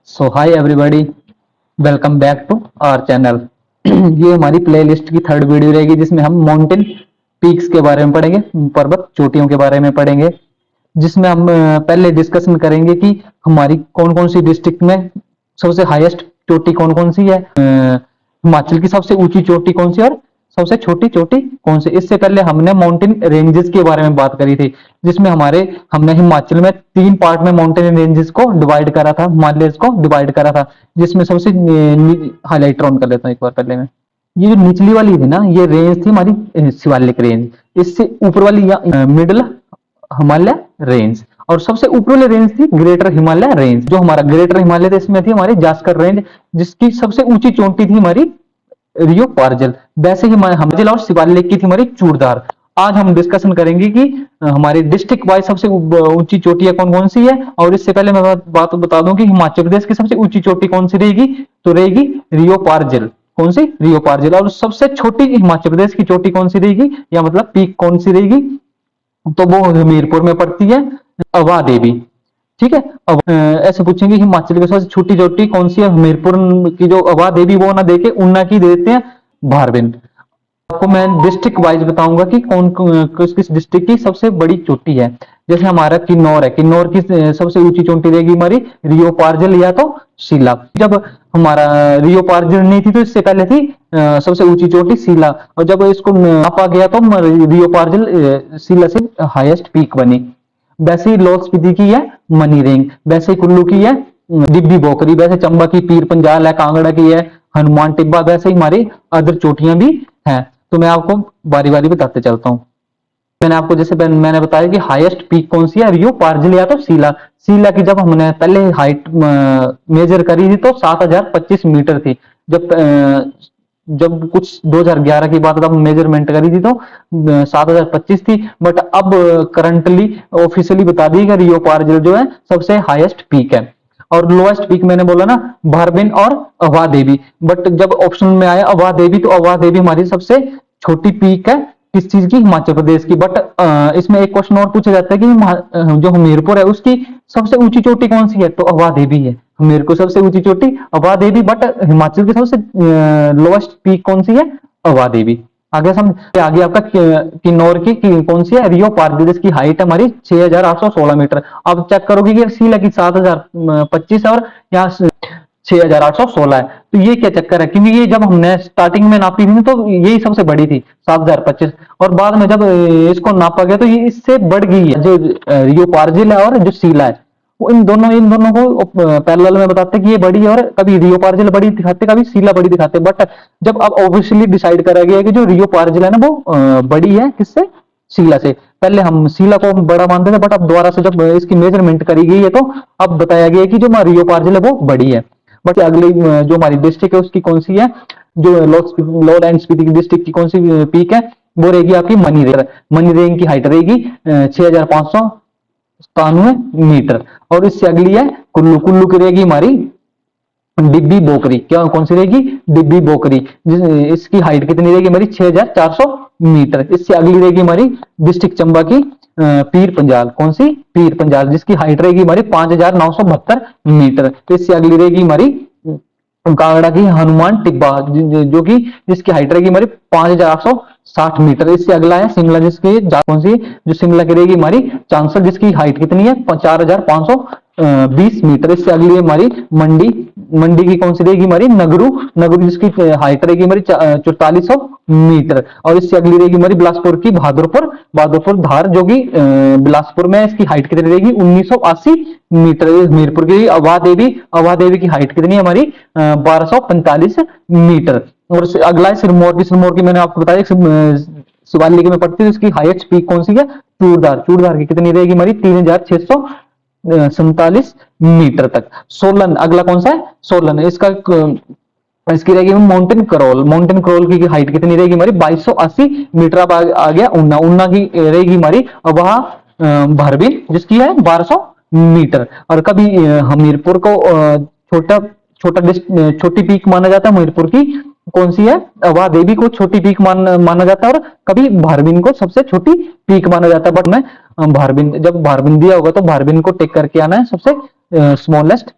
So hi everybody, welcome back to our channel. ये हमारी playlist की थर्ड वीडियो रहेगी जिसमें हम माउंटेन पीक्स के बारे में पढ़ेंगे, पर्वत चोटियों के बारे में पढ़ेंगे। जिसमें हम पहले डिस्कशन करेंगे कि हमारी कौन कौन सी डिस्ट्रिक्ट में सबसे हाईएस्ट चोटी कौन कौन सी है, हिमाचल की सबसे ऊंची चोटी कौन सी और सबसे छोटी चोटी कौन सी। इससे पहले हमने माउंटेन रेंजेस के बारे में बात करी थी, जिसमें हमने हिमाचल में 3 पार्ट में माउंटेन रेंजेस को डिवाइड करा था, हिमालयस को डिवाइड करा था। जिसमें सबसे हाईलाइटर ऑन कर लेता हूँ एक बार पहले में। ये जो निचली वाली थी ना, ये रेंज थी हमारी शिवालिक रेंज। इससे ऊपर वाली मिडिल हिमालय रेंज, और सबसे ऊपर वाली रेंज थी ग्रेटर हिमालय रेंज। जो हमारा ग्रेटर हिमालय था इसमें थी हमारी जास्कर रेंज, जिसकी सबसे ऊंची चोटी थी हमारी रियो पार्जल। वैसे ही हिमाचल और शिवालिक की थी हमारी चूड़धार। आज हम डिस्कशन करेंगे कि हमारी डिस्ट्रिक्ट वाइज सबसे ऊंची चोटियां कौन कौन सी है। और इससे पहले मैं बात बता दूं कि हिमाचल प्रदेश की सबसे ऊंची चोटी कौन सी रहेगी, तो रहेगी रियो पार्जल। कौन सी? रियो पार्जल। और सबसे छोटी हिमाचल प्रदेश की चोटी कौन सी रहेगी, या मतलब पीक कौन सी रहेगी, तो वो हमीरपुर में पड़ती है, अवा देवी। ठीक है। अब ऐसे पूछेंगे हिमाचल की सबसे छोटी चोटी कौन सी है, हमीरपुर की जो अवा देवी वो ना देके उन्ना की देते हैं भारबिन। आपको मैं डिस्ट्रिक्ट वाइज बताऊंगा कि कौन किस किस डिस्ट्रिक्ट की सबसे बड़ी चोटी है। जैसे हमारा किन्नौर है, किन्नौर की सबसे ऊंची चोटी रहेगी हमारी रियो पार्जल या तो शिला। जब हमारा रियो पार्जल नहीं थी तो इससे पहले थी सबसे ऊंची चोटी शिला, और जब इसको नापा गया तो रियो पार्जल शिला से हाईएस्ट पीक बनी। वैसे ही लाहौल स्पीति की है मनीरेंग, वैसे ही कुल्लू की है डिब्बी बोकरी, वैसे चंबा की पीर पंजाल है, कांगड़ा की है हनुमान टिब्बा, वैसे ही हमारी अदर चोटियां भी हैं। तो मैं आपको बारी बारी बताते चलता हूँ। मैंने आपको जैसे मैंने बताया कि हाईएस्ट पीक कौन सी है, रियो पार्जल या तो सीला। सीला की जब हमने पहले हाइट मेजर करी थी तो 7025 मीटर थी। जब कुछ 2011 की बात तब मेजरमेंट करी थी तो 7025 थी। बट अब करंटली ऑफिशियली बता दी कि रियो पार्जल जो है सबसे हाईएस्ट पीक है। और लोएस्ट पीक मैंने बोला ना भारबिन और अवा देवी। बट जब ऑप्शन में आया अवा देवी तो अवा देवी हमारी सबसे छोटी पीक है किस चीज की, हिमाचल प्रदेश की। बट इसमें एक क्वेश्चन और पूछा जाता है कि जो हमीरपुर है उसकी सबसे ऊंची चोटी कौन सी है, तो अवा देवी है। हमीरपुर सबसे ऊंची चोटी अवा देवी, बट हिमाचल की सबसे लोएस्ट पीक कौन सी है, अवा देवी। आगे समझ आगे आपका किन्नौर की कौन सी है, रियो पार्जल, जिसकी हाइट है हमारी 6816 मीटर। अब चेक करोगे कि सीला की 7025 और यहाँ 6816 है। तो ये क्या चक्कर है, क्योंकि ये जब हमने स्टार्टिंग में नापी थी तो यही सबसे बड़ी थी 7025, और बाद में जब इसको नापा गया तो ये इससे बढ़ गई है। जो रियो पार्जिल है और जो सीला है वो इन दोनों को पैरेलल में बताते हैं कि ये बड़ी है, और कभी रियो पार्जिल बड़ी दिखाते कभी सीला बड़ी दिखाते। बट जब अब ऑब्वियसली डिसाइड करा गया कि जो रियो पार्जिल है ना वो बड़ी है किससे, सीला से। पहले हम सीला को बड़ा मानते थे, बट अब दोबारा से जब इसकी मेजरमेंट करी गई है तो अब बताया गया कि जो हमारी रियो पार्जिल है वो बड़ी है। बट अगली जो हमारी डिस्ट्रिक्ट है उसकी कौन सी है, जो लॉर्ड एंड स्पीति की डिस्ट्रिक्ट की कौन सी पीक है, वो रहेगी आपकी मनीरेंग। मनीरेंग की हाइट रहेगी 6597 मीटर। और इससे अगली है कुल्लू। कुल्लू की रहेगी हमारी डिब्बी बोकरी। क्या कौन सी रहेगी, डिब्बी बोकरी। इसकी हाइट कितनी रहेगी हमारी 6400 मीटर। इससे अगली रहेगी हमारी डिस्ट्रिक्ट चंबा की पीर पंजाल। कौन सी, पीर पंजाल, जिसकी हाइट रहेगी हमारी 5972 मीटर। इससे अगली रहेगी हमारी कांगड़ा की हनुमान टिब्बा, जो कि जिसकी हाइट रहेगी हमारी 5860 मीटर। इससे अगला है शिमला, जिसकी कौन सी, जो शिमला की रहेगी हमारी चांसर, जिसकी हाइट कितनी है 4520 मीटर। इससे अगली है हमारी मंडी। मंडी की कौन सी रहेगी हमारी नगरू। नगरू जिसकी हाइट रहेगी हमारी 4400 मीटर। और इससे अगली रहेगी हमारी बिलासपुर की बहादुरपुर। बहादुरपुर धार, जो कि बिलासपुर में इसकी हाइट कितनी रहेगी 1980 मीटर। हमीरपुर की अवा देवी। अवा देवी की हाइट कितनी है हमारी 1245 मीटर। और अगला है सिरमौर की। सिरमौर की मैंने आपको बताया शिवालिक में पड़ती है, इसकी हाईएस्ट पीक कौन सी है, चूड़धार। चूड़धार की कितनी रहेगी हमारी 3647 मीटर तक। सोलन अगला कौन सा है, सोलन। इसकी रहेगी माउंटेन क्रॉल। माउंटेन क्रॉल की हाइट कितनी रहेगी हमारी 2280 मीटर। अब आ गया उन्ना। उन्ना की रहेगी हमारी वहां भारबिन, जिसकी है 1200 मीटर। और कभी हमीरपुर को छोटा छोटी पीक माना जाता है। हमीरपुर की कौन सी है, अवा देवी को छोटी पीक माना जाता है, और कभी भारबिन को सबसे छोटी पीक माना जाता है। बट मैं भारबिन, जब भारबिन दिया होगा तो भारबिन को टेक करके आना है सबसे स्मॉलेस्ट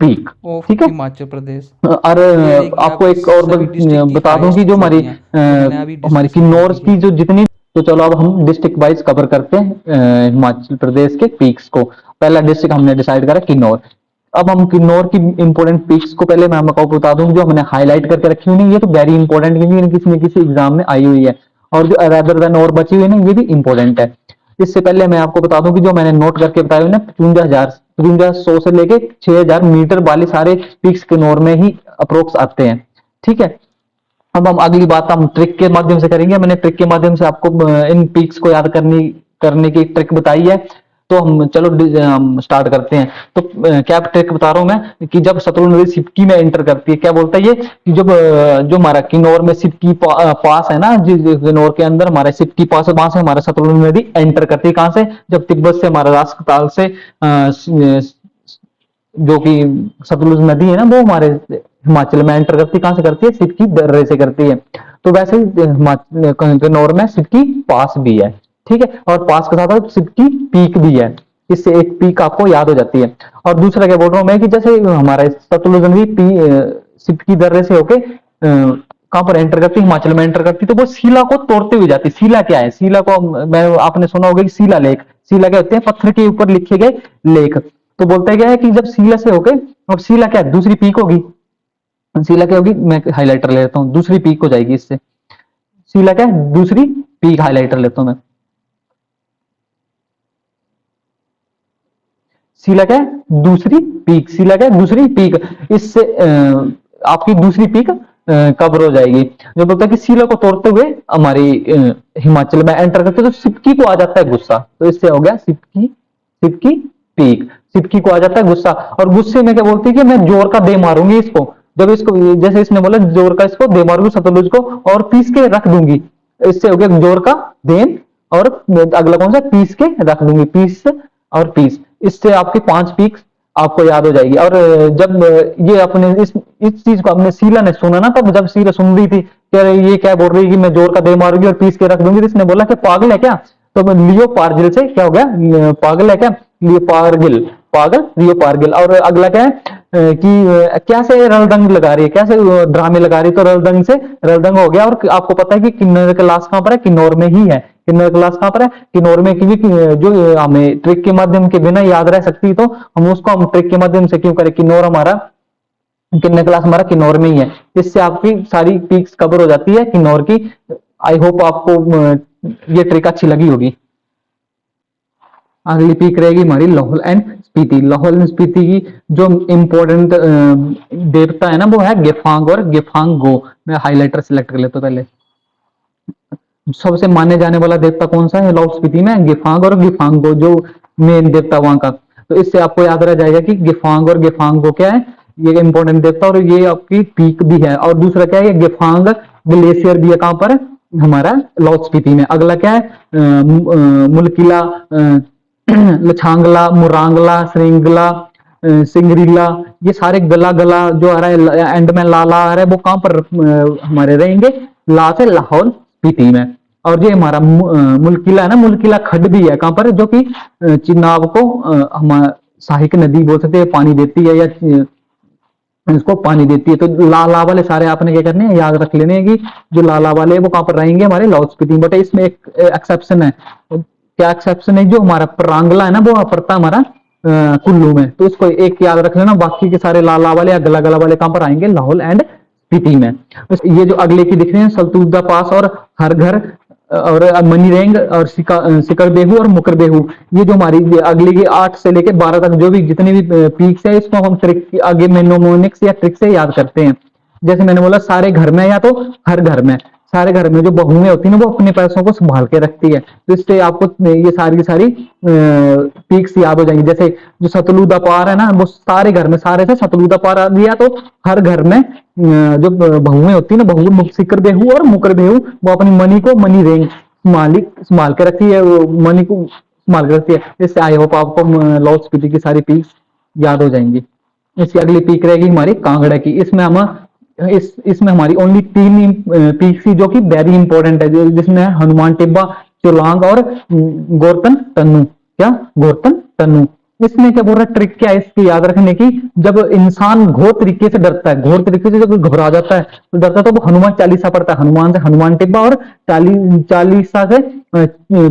पीक। ऑफ ठीक है। हिमाचल प्रदेश। और ये रहेगी आपको आपकी एक और सभी डिस्ट्रिक्ट की बता दूं कि हाईएस्ट जो हमारी चोटियां, जो मैंने अभी हमारी डिस्कशन कर किन्नौर दी की है। जो जितनी, तो चलो अब हम डिस्ट्रिक्ट वाइज कवर करते हैं हिमाचल प्रदेश के पीक्स को। पहला डिस्ट्रिक्ट हमने डिसाइड करा किन्नौर। अब हम किन्नौर की इंपॉर्टेंट पीक्स को पहले मैं आपको बता दूं, जो हमने हाईलाइट करके रखी हुई है ये तो वेरी इंपॉर्टेंट, क्योंकि किसी न किसी एग्जाम में आई हुई है। और जो रेदर देन और बची हुई है ना, ये भी इंपॉर्टेंट है। इससे पहले मैं आपको बता दूं कि जो मैंने नोट करके बताया हुआ ना, 55,100 से लेके 6,000 मीटर वाले सारे पीक्स किन्नौर में ही अप्रोक्स आते हैं। ठीक है। अब हम अगली बात हम ट्रिक के माध्यम से करेंगे। मैंने ट्रिक के माध्यम से आपको इन पीक्स को याद करने की एक ट्रिक बताई है। तो हम चलो हम स्टार्ट करते हैं। तो क्या ट्रिक बता रहा हूं मैं, कि जब सतलुज नदी सिपकी में एंटर करती है, क्या बोलता है ये, कि जब जो हमारा किन्नौर में सिपकी पास है ना, किन्नौर के अंदर हमारा सिपकी पास है, वहां से हमारा सतलुज नदी एंटर करती है। कहां से? जब तिब्बत से हमारा राष्ट्रताल से जो कि सतलुज नदी है ना, वो हमारे हिमाचल में एंटर करती है। कहां से करती है? सिपकी दर्रे से करती है। तो वैसे ही किन्नौर में सिपकी पास भी है। ठीक है। और पास के साथ साथ सिपकी पीक भी है। इससे एक पीक आपको याद हो जाती है। और दूसरा क्या बोल रहा हूं मैं, कि जैसे हमारा सतलुज नदी सिपकी दर्रे से होके कहां पर एंटर करती है? हिमाचल में एंटर करती है। तो वो सीला को तोड़ते हुए जाती है। सीला क्या है? सीला को मैं आपने सुना होगा कि सीला लेक। सीला क्या होते हैं? पत्थर के ऊपर लिखे गए लेख। तो बोलते क्या है कि जब सीला से होके, और सीला क्या है? दूसरी पीक होगी। सीला क्या होगी? मैं हाईलाइटर ले लेता हूँ, दूसरी पीक हो जाएगी इससे। सीला क्या है? दूसरी पीक। हाईलाइटर लेता हूं मैं। सीला क्या है? दूसरी पीक। सीला क्या है? दूसरी पीक। इससे आपकी दूसरी पीक कवर हो जाएगी। जो बोलता है कि सीला को तोड़ते हुए हमारी हिमाचल में एंटर करते, तो सिपकी को आ जाता है गुस्सा। तो इससे हो गया सिपकी, सिपकी पीक। सिपकी को आ जाता है गुस्सा, और गुस्से में क्या बोलती है कि मैं जोर का दे मारूंगी इसको। जब इसको, जैसे इसने बोला जोर का इसको दे मारूंगी सतलुज को, और पीस के रख दूंगी। इससे हो गया जोर का देन, और अगला कौन सा? पीस के रख दूंगी। पीस और पीस। इससे आपकी 5 पीक्स आपको याद हो जाएगी। और जब ये अपने इस चीज को अपने शीला ने सुना ना, तब जब शीला सुन रही थी कि ये क्या बोल रही है कि मैं जोर का दे मारूंगी और पीस के रख दूंगी, तो इसने बोला कि पागल है क्या? तो लियो पार्जिल से क्या हो गया? पागल है क्या? लियो पार्गिल। पागल, लियो पार्गिल। और अगला क्या है कि कैसे रलदंग लगा रही है, कैसे ड्रामे लगा रही है, तो रलदंग से रलदंग हो गया। और आपको पता है कि किन्नौर का क्लास कहां पर है? किन्नौर में ही है। किन्नौर क्लास कहां पर है? किन्नौर में। क्योंकि जो हमें ट्रिक के माध्यम के बिना याद रह सकती, तो हम उसको हम ट्रिक के माध्यम से क्यों करें? किन्नौर हमारा, किन्नौर क्लास हमारा किन्नौर में ही है। इससे आपकी सारी पीक्स कवर हो जाती है किन्नौर की। आई होप आपको ये ट्रिक अच्छी लगी होगी। अगली पीक रहेगी हमारी लाहौल एंड स्पीति। लाहौल एंड स्पीति की जो इंपॉर्टेंट देवता है ना, वो है गेफांग और गेफांगो। मैं हाईलाइटर सिलेक्ट कर लेता हूं पहले। सबसे माने जाने वाला देवता कौन सा है लाहौल स्पीति में? गेफांग और गेफांगो, जो मेन देवता वहां का। तो इससे आपको याद रह जाएगा कि गेफांग और गेफांगो क्या है, ये इंपॉर्टेंट देवता, और ये आपकी पीक भी है। और दूसरा क्या है? ये गेफांग ग्लेशियर भी है। कहां पर? हमारा लाहौल स्पीति में। अगला क्या है? मुलकिला, लछांगला, मुरांगला, श्रृंगला, सिंगरीला। ये सारे गला गला जो आ रहा है, एंड में ला ला आ रहा है, वो कहां पर हमारे रहेंगे? ला से लाहौल स्पीति में। और ये हमारा मुलकिला है ना, मुलकिला खड्ड भी है। कहां पर? जो कि चिनाब को हम सहायक नदी बोल सकते हैं, पानी देती है, या इसको पानी देती है। तो लाला वाले सारे आपने क्या करने हैं? याद रख लेने हैं कि जो लाला वाले हैं वो कहां पर रहेंगे? हमारे लाहौल स्पीति। बट इसमें एक एक्सेप्शन है। क्या एक्सेप्शन है? जो हमारा प्रांगला है ना, वो पड़ता हमारा कुल्लू में। तो इसको एक याद रख लेना। बाकी के सारे लाला वाले या गला गला वाले कहां पर आएंगे? लाहौल एंड स्पीति में। तो ये जो अगले की दिख रहे हैं, सल्तुजा पास और हर घर और मनीरेंग और सिकर बेहू और मुकर बेहू, ये जो हमारी अगली की 8 से लेकर 12 तक जो भी जितनी भी पीक्स है, इसको हम ट्रिक आगे मेनोमोनिक्स या ट्रिक से याद करते हैं। जैसे मैंने बोला सारे घर में, या तो हर घर में। सारे घर में जो बहुएं होती है ना, वो अपने पैसों को संभाल के रखती है। तो इससे आपको ये सारी की सारी पीक्स याद हो जाएंगी। जैसे जो सतलुजा पार है ना, वो सारे घर में, सारे से सतलुजा पार आ दिया, तो हर घर में जो बहुएं होती है ना, बहु सिकर बेहू और मुकर बेहू, वो अपनी मनी को, मनी रेंज मालिक संभाल के रखती है, मनी को संभाल के रखती है। इससे आई होप आपको लाहौल स्पीति की सारी पीक्स याद हो जाएंगी। इसकी अगली पीक रहेगी हमारी कांगड़ा की। इसमें हम इसमें हमारी ओनली 3 पीक थी, जो कि वेरी इंपॉर्टेंट है, जिसमें हनुमान टिब्बा, चोलांग और गोरतन टन्नू। क्या? गोरतन टन्नू। इसमें क्या बोल रहा है, ट्रिक क्या है इसकी याद रखने की, जब इंसान घोर तरीके से डरता है, घोर तरीके से जब घबरा जाता है तो डरता है, तो वो हनुमान चालीसा पढ़ता है, हनुमान से हनुमान टिब्बा और चालीसा से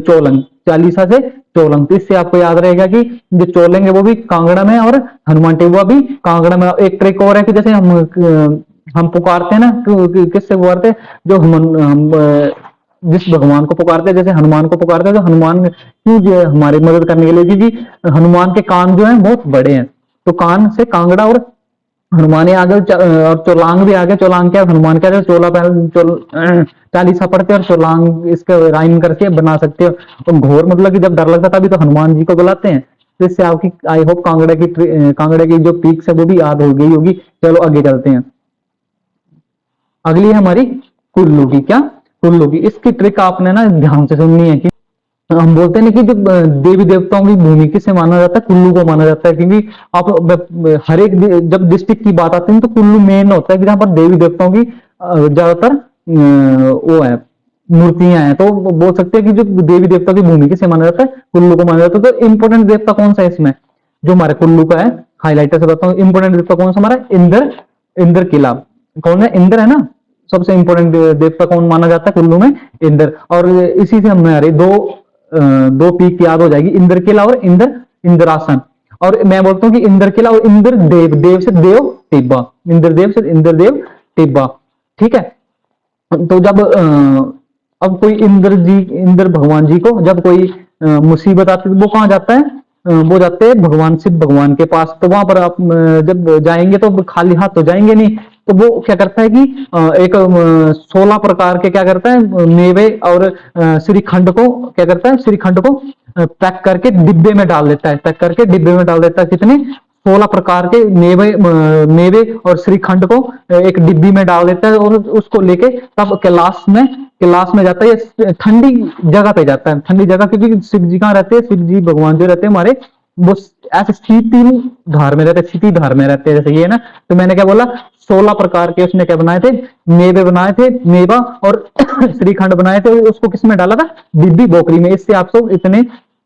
चोलंग, चालीसा से चोलंग। तो इससे आपको याद रहेगा कि जो चोलंग है वो भी कांगड़ा में और हनुमान टिब्बा भी कांगड़ा में। एक ट्रिक और है कि जैसे हम पुकारते हैं ना, किससे पुकारते हैं, जो जिस भगवान को पुकारते हैं, जैसे हनुमान को पुकारते हैं, तो हनुमान क्यों जो है हमारी मदद करने के लिए, क्योंकि हनुमान के कान जो है बहुत बड़े हैं, तो कान से कांगड़ा और हनुमान ही आ गए, और चोलांग भी आ गया। चोलांग क्या, हनुमान क्या है, चालीसा पढ़ते हैं और चोलांग इसके राइम करके बना सकते हो। और घोर मतलब कि जब डर लगता तभी तो हनुमान जी को बुलाते हैं। तो इससे आपकी आई होप कांगड़ा की जो पीक्स है वो भी याद हो गई होगी। चलो आगे चलते हैं। अगली है हमारी कुल्लू की। क्या, कुल्लू की, इसकी ट्रिक आपने ना ध्यान से सुननी है कि हम बोलते हैं ना कि जब देवी देवताओं की भूमि किसे माना जाता है, कुल्लू को माना जाता है, क्योंकि आप हर एक जब डिस्ट्रिक्ट की बात आती है तो कुल्लू मेन होता है कि जहां पर देवी देवताओं की ज्यादातर वो है, मूर्तियां हैं। तो बोल सकते हैं कि जो देवी देवता की भूमि किसे माना जाता है, कुल्लू को माना जाता है। तो इंपोर्टेंट देवता कौन सा है इसमें, जो हमारे कुल्लू का है, हाईलाइटर से बताता हूँ। इंपोर्टेंट देवता कौन सा हमारा, इंद्र, इंद्र किला। कौन है, इंद्र है ना, सबसे इंपोर्टेंट देवता कौन माना जाता है कुल्लू में, इंद्र। और इसी से हमारे दो पीक याद हो जाएगी, इंद्र किला और इंद्रासन। और मैं बोलता हूँ कि इंद्र किला और इंद्र देव, देव से देव टिब्बा, इंद्र देव से इंद्र देव टिब्बा। ठीक है। तो जब अब कोई इंद्र जी, इंद्र भगवान जी को जब कोई मुसीबत आती है तो वो कहाँ जाता है, वो जाते हैं भगवान शिव भगवान के पास। तो वहां पर आप जब जाएंगे तो खाली हाथ तो जाएंगे नहीं। तो वो क्या करता है कि एक 16 प्रकार के क्या करता है मेवे और श्रीखंड को क्या करता है, श्रीखंड को पैक करके डिब्बे में डाल देता है, पैक करके डिब्बे में डाल देता है। कितने, 16 प्रकार के मेवे और श्रीखंड को एक डिब्बी में डाल देता है और उसको लेके तब कैलाश में जाता है। ये ठंडी जगह पे जाता है, ठंडी जगह, क्योंकि शिव जी कहाँ रहते हैं, शिव जी भगवान जो रहते हैं हमारे, वो ऐसे शीती धार में रहते हैं, शीती धार में रहते हैं, जैसे ये ना। तो मैंने क्या बोला, 16 प्रकार के उसने क्या बनाए थे, मेवे बनाए थे, मेवा और श्रीखंड बनाए थे। उसको किसमें डाला था, डिब्बी बोकरी में। इससे आप सब इतने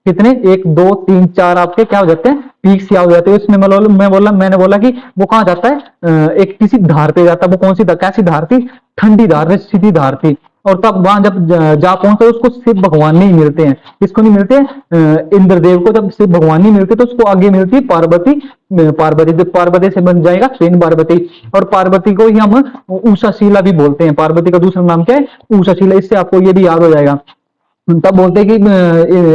कितने, 1 2 3 4 आपके क्या हो जाते हैं, पीक्स क्या हो जाते हैं। इसमें मैंने बोला कि वो कहाँ जाता है, एक किसी धार पे जाता है। वो कौन सी कैसी धार थी, ठंडी धार, सीधी धार थी। और तब वहां जब जा पहुंचा उसको शिव भगवान नहीं मिलते हैं। किसको नहीं मिलते, इंद्रदेव को जब शिव भगवान नहीं मिलते तो उसको आगे मिलती है पार्वती। पार्वती, जब पार्वती से बन जाएगा ट्रेन पार्वती। और पार्वती को ही हम उषाशीला भी बोलते हैं। पार्वती का दूसरा नाम क्या है, उषाशीला। इससे आपको ये भी याद हो जाएगा। तब बोलते हैं कि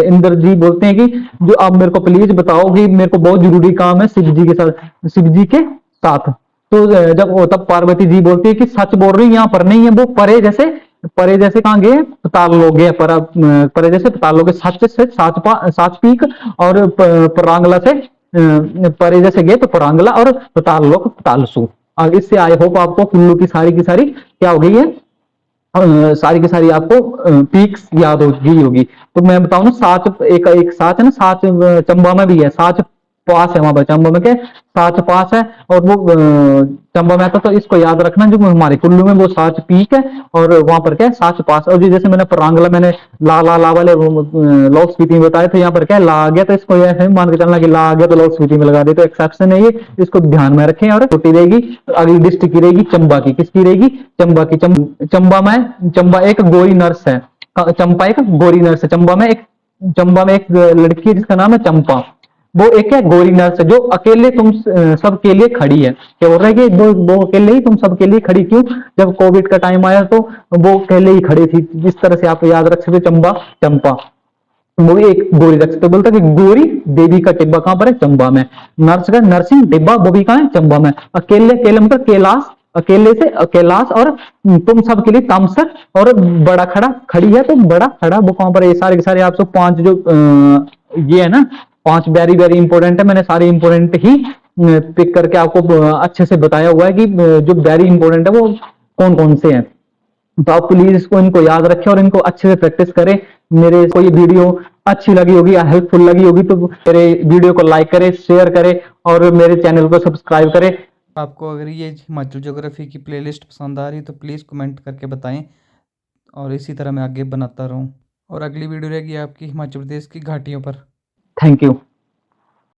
इंद्र जी बोलते हैं कि जो आप मेरे को प्लीज बताओ कि मेरे को बहुत जरूरी काम है शिव जी के साथ, शिव जी के साथ। तो जब तब पार्वती जी बोलती है कि सच बोल रही, यहाँ पर नहीं है, वो परे जैसे कहाँ गए, पताल लोग गए, परे जैसे पताल लोग, सच से साच पीक और परांगला से परे जैसे गए तो परांगला और पताल लोग पतालसु। और इससे आई होप आपको कुल्लू की सारी क्या हो गई है, सारी की सारी आपको पीक्स याद हो गई होगी। तो मैं बताऊं ना, साच एक एक साच है ना, साच चंबा में भी है, साच पास है वहां पर, चंबा में क्या है? साच पास है। और वो चंबा में आता, तो इसको याद रखना, जो हमारे कुल्लू में वो साच पीक है और वहां पर क्या है, साच पास। और जैसे मैंने परांगला, मैंने ला वाले लॉक स्पीति में बताया, तो यहाँ पर क्या है, ला आ गया, तो इसको ऐसे मान के चलना कि ला आ गया तो लॉक स्पीति में लगा दे, तो एक्सेप्शन है ये, इसको ध्यान में रखें। और छोटी रहेगी, अगली डिस्ट्रिक्ट की रहेगी चंबा की। किसकी रहेगी, चंबा की। चंबा एक गोरी नर्स है, चंपा एक गोरी नर्स है। चंबा में एक लड़की है जिसका नाम है चंपा। वो एक है गोरी नर्स है, जो अकेले तुम सबके लिए खड़ी है। क्या बोल रहा है कि वो अकेले ही तुम सबके लिए खड़ी, क्यों, जब कोविड का टाइम आया तो वो अकेले ही खड़ी थी। जिस तरह से आप याद रख सकते, चंपा वो भी एक गोरी रख सकते। बोलता कि गोरी देवी का टिब्बा कहां पर है, चंबा में। नर्स का नर्सिंग डिब्बा वो भी कहां है, चंबा में। अकेले, अकेले मतलब कैलाश, अकेले से कैलाश। और तुम सबके लिए तामसर। और बड़ा खड़ा, खड़ी है तो बड़ा खड़ा, वो कहां पर है। ये सारे के सारे आप सब 5 जो ये है ना, 5 वेरी वेरी इंपॉर्टेंट है। मैंने सारे इंपॉर्टेंट ही पिक करके आपको अच्छे से बताया हुआ है कि जो वेरी इंपॉर्टेंट है वो कौन कौन से हैं। तो आप प्लीज इसको, इनको याद रखें और इनको अच्छे से प्रैक्टिस करें। मेरे को ये वीडियो अच्छी लगी होगी, हेल्पफुल लगी होगी, तो मेरे वीडियो को लाइक करें, शेयर करें और मेरे चैनल को सब्सक्राइब करें। आपको अगर ये हिमाचल ज्योग्राफी की प्लेलिस्ट पसंद आ रही तो प्लीज़ कमेंट करके बताएं, और इसी तरह मैं आगे बनाता रहूं। और अगली वीडियो रहेगी आपकी हिमाचल प्रदेश की घाटियों पर। Thank you.